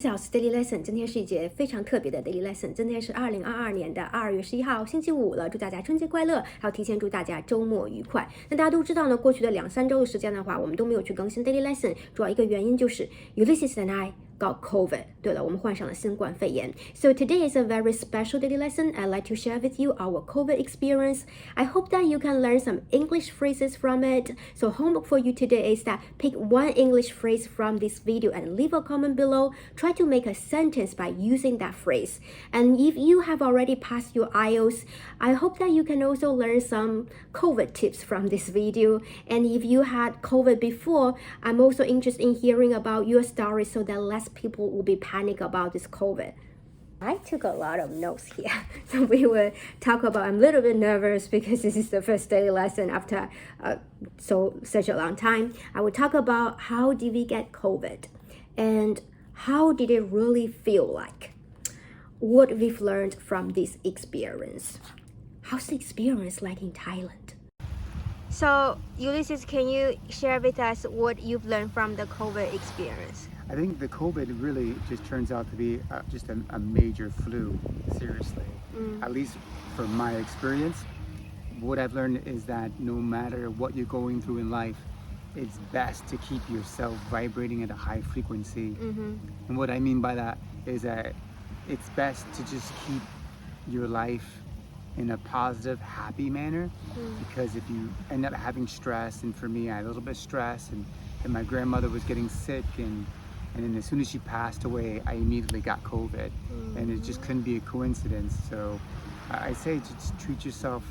小时 Daily Lesson，今天是一节非常特别的 Daily Lesson。今天是2022年的2月11号，星期五了，祝大家春节快乐，还有提前祝大家周末愉快。那大家都知道呢，过去的2-3周的时间的话，我们都没有去更新 Daily Lesson，主要一个原因就是 Ulysses and I got COVID。对了，我们患上了新冠肺炎。So today is a very special daily lesson. I'd like to share with you our COVID experience. I hope that you can learn some English phrases from it. So homework for you today is that pick one English phrase from this video and leave a comment below. Try to make a sentence by using that phrase. And if you have already passed your IELTS, I hope that you can also learn some COVID tips from this video. And if you had COVID before, I'm also interested in hearing about your story so that less people will be panic about this COVID. I took a lot of notes here. So we will talk about, I'm a little bit nervous because this is the first daily lesson after such a long time. I will talk about how did we get COVID and how did it really feel like? What we've learned from this experience. How's the experience like in Thailand? So, Ulysses, can you share with us what you've learned from the COVID experience? I think the COVID really just turns out to be just a major flu, seriously. At least from my experience, what I've learned is that no matter what you're going through in life, it's best to keep yourself vibrating at a high frequency. And what I mean by that is that it's best to just keep your life in a positive, happy manner, because if you end up having stress, and for me, I had a little bit of stress, and my grandmother was getting sick, and then as soon as she passed away, I immediately got COVID, and it just couldn't be a coincidence. So I say just treat yourself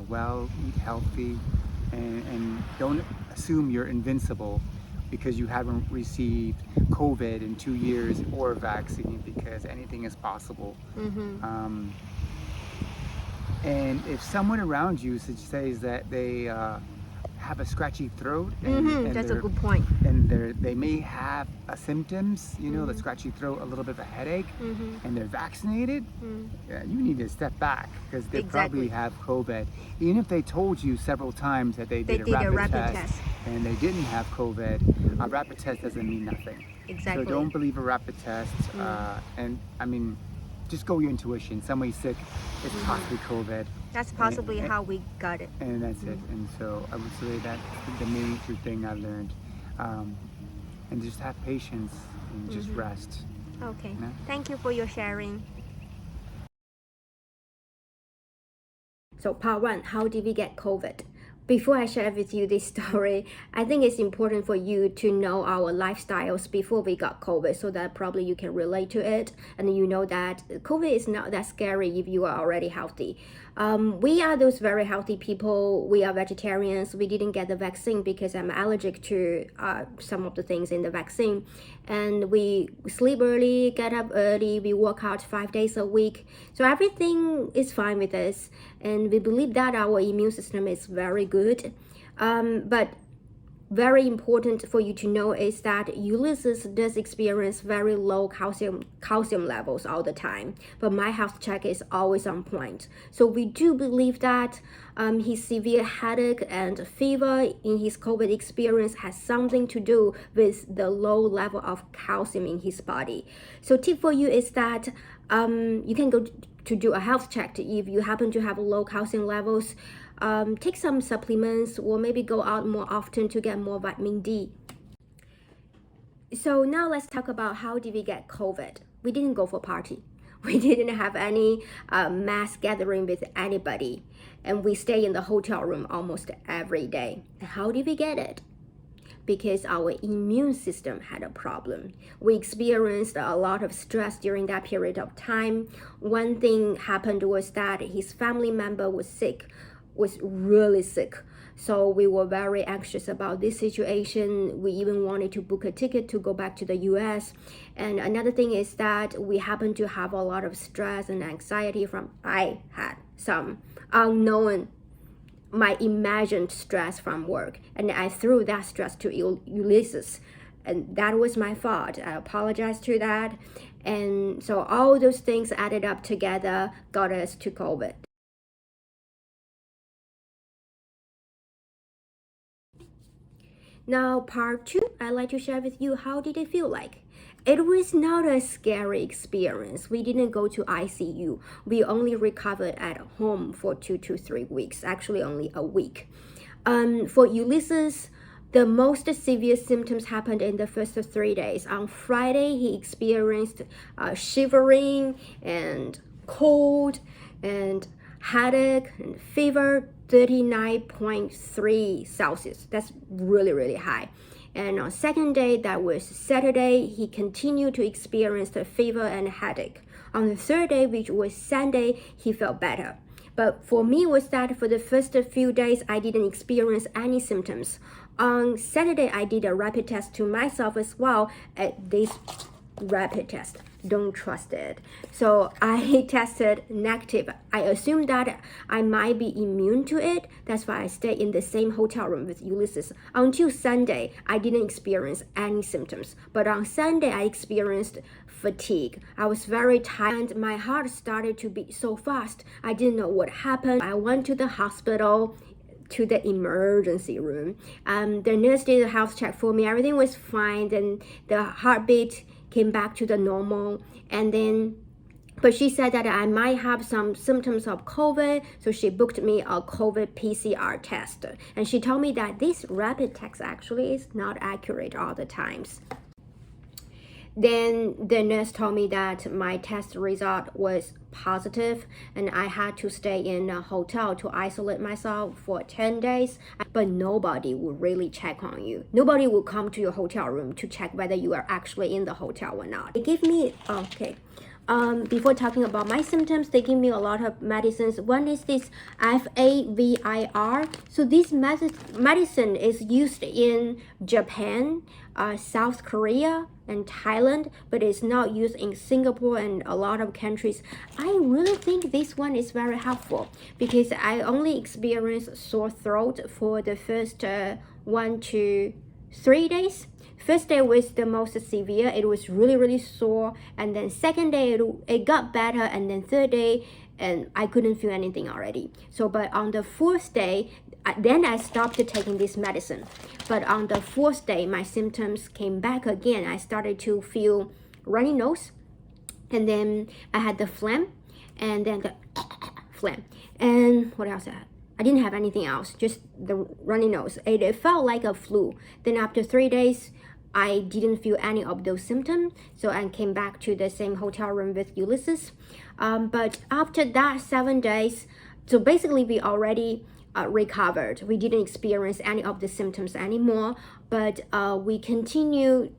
well, eat healthy, and don't assume you're invincible because you haven't received COVID in 2 years or a vaccine, because anything is possible. And if someone around you says that they have a scratchy throat, and That's a good point. and they may have symptoms, the scratchy throat, a little bit of a headache, and they're vaccinated, you need to step back because they probably have COVID. Even if they told you several times that they did a rapid test and they didn't have COVID, a rapid test doesn't mean nothing. Exactly. So don't believe a rapid test. And I mean, just go your intuition. Somebody's sick, it's possibly COVID. That's possibly how we got it. And that's it. And so I would say that's the major thing I learned. And just have patience and just rest. Okay. Thank you for your sharing. So part 1, how did we get COVID? Before I share with you this story, I think it's important for you to know our lifestyles before we got COVID so that probably you can relate to it and you know that COVID is not that scary if you are already healthy. We are those very healthy people. We are vegetarians. We didn't get the vaccine because I'm allergic to some of the things in the vaccine. And we sleep early, get up early, we work out 5 days a week. So everything is fine with us. And we believe that our immune system is very good. But very important for you to know is that Ulysses does experience very low calcium levels all the time, but my health check is always on point. So we do believe that his severe headache and fever in his COVID experience has something to do with the low level of calcium in his body. So tip for you is that you can go to do a health check if you happen to have low calcium levels. Take some supplements or maybe go out more often to get more vitamin D. So now let's talk about how did we get COVID. We didn't go for party. We didn't have any mass gathering with anybody. And we stay in the hotel room almost every day. And how did we get it? Because our immune system had a problem. We experienced a lot of stress during that period of time. One thing happened was that his family member was really sick. So we were very anxious about this situation. We even wanted to book a ticket to go back to the US. And another thing is that we happened to have a lot of stress and anxiety I had some unknown, my imagined stress from work. And I threw that stress to Ulysses. And that was my fault. I apologize to that. And so all those things added up together got us to COVID. Now part 2, I'd like to share with you how did it feel like. It was not a scary experience. We didn't go to ICU. We only recovered at home for 2 to 3 weeks, actually only a week. For Ulysses, the most severe symptoms happened in the first 3 days. On Friday, he experienced shivering and cold and headache and fever, 39.3 Celsius. That's really, really high. And on second day, that was Saturday, he continued to experience the fever and headache. On the third day, which was Sunday, he felt better. But for me was that for the first few days, I didn't experience any symptoms. On Saturday, I did a rapid test to myself as well at this rapid test. Don't trust it. So I tested negative. I assumed that I might be immune to it. That's why I stayed in the same hotel room with Ulysses. Until Sunday, I didn't experience any symptoms. But on Sunday, I experienced fatigue. I was very tired. My heart started to beat so fast. I didn't know what happened. I went to the hospital, to the emergency room. The nurse did a health check for me. Everything was fine. Then the heartbeat came back to the normal, but she said that I might have some symptoms of COVID, so she booked me a COVID PCR test. And she told me that this rapid test actually is not accurate all the times. Then the nurse told me that my test result was positive and I had to stay in a hotel to isolate myself for 10 days. But nobody would really check on you. Nobody would come to your hotel room to check whether you are actually in the hotel or not. They gave me, before talking about my symptoms, they give me a lot of medicines. One is this FAVIR. So this medicine is used in Japan, South Korea, and Thailand, but it's not used in Singapore and a lot of countries. I really think this one is very helpful because I only experienced sore throat for the first 1 to 3 days. First day was the most severe. It was really, really sore. And then second day, it got better. And then third day, and I couldn't feel anything already. So, but on the fourth day, then I stopped taking this medicine. But on the fourth day, my symptoms came back again. I started to feel runny nose. And then I had the phlegm. And then the phlegm. And what else I had? I didn't have anything else, just the runny nose. It felt like a flu. Then after 3 days, I didn't feel any of those symptoms. So I came back to the same hotel room with Ulysses. But after that 7 days, so basically we already recovered. We didn't experience any of the symptoms anymore, but we continued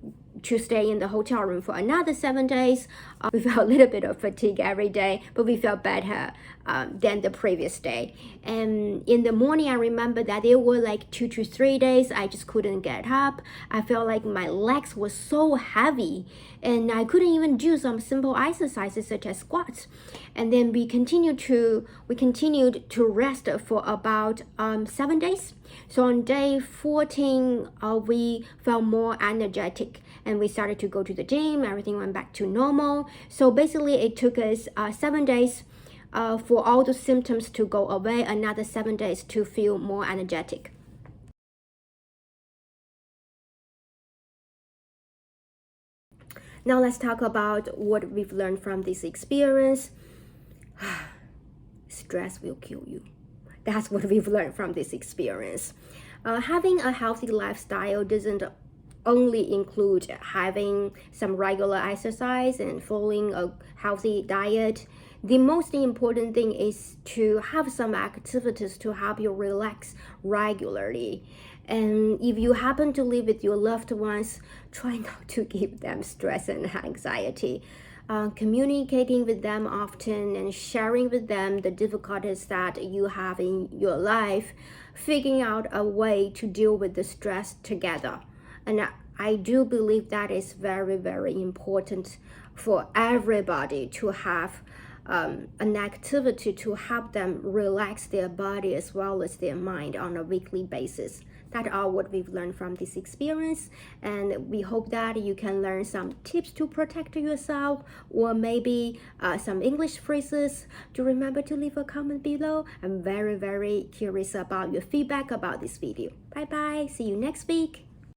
to stay in the hotel room for another 7 days. We felt a little bit of fatigue every day, but we felt better than the previous day. And in the morning, I remember that there were like 2 to 3 days I just couldn't get up. I felt like my legs were so heavy and I couldn't even do some simple exercises such as squats. And then we continued to rest for about 7 days. So on day 14, we felt more energetic and we started to go to the gym. Everything went back to normal. So basically it took us 7 days for all the symptoms to go away, another 7 days to feel more energetic. Now let's talk about what we've learned from this experience. Stress will kill you. That's what we've learned from this experience. Having a healthy lifestyle doesn't only include having some regular exercise and following a healthy diet. The most important thing is to have some activities to help you relax regularly. And if you happen to live with your loved ones, try not to give them stress and anxiety. Communicating with them often and sharing with them the difficulties that you have in your life, figuring out a way to deal with the stress together. And I do believe that is very, very important for everybody to have an activity to help them relax their body as well as their mind on a weekly basis. That's all what we've learned from this experience, and we hope that you can learn some tips to protect yourself, or maybe some English phrases. Do remember to leave a comment below. I'm very, very curious about your feedback about this video. Bye bye, see you next week.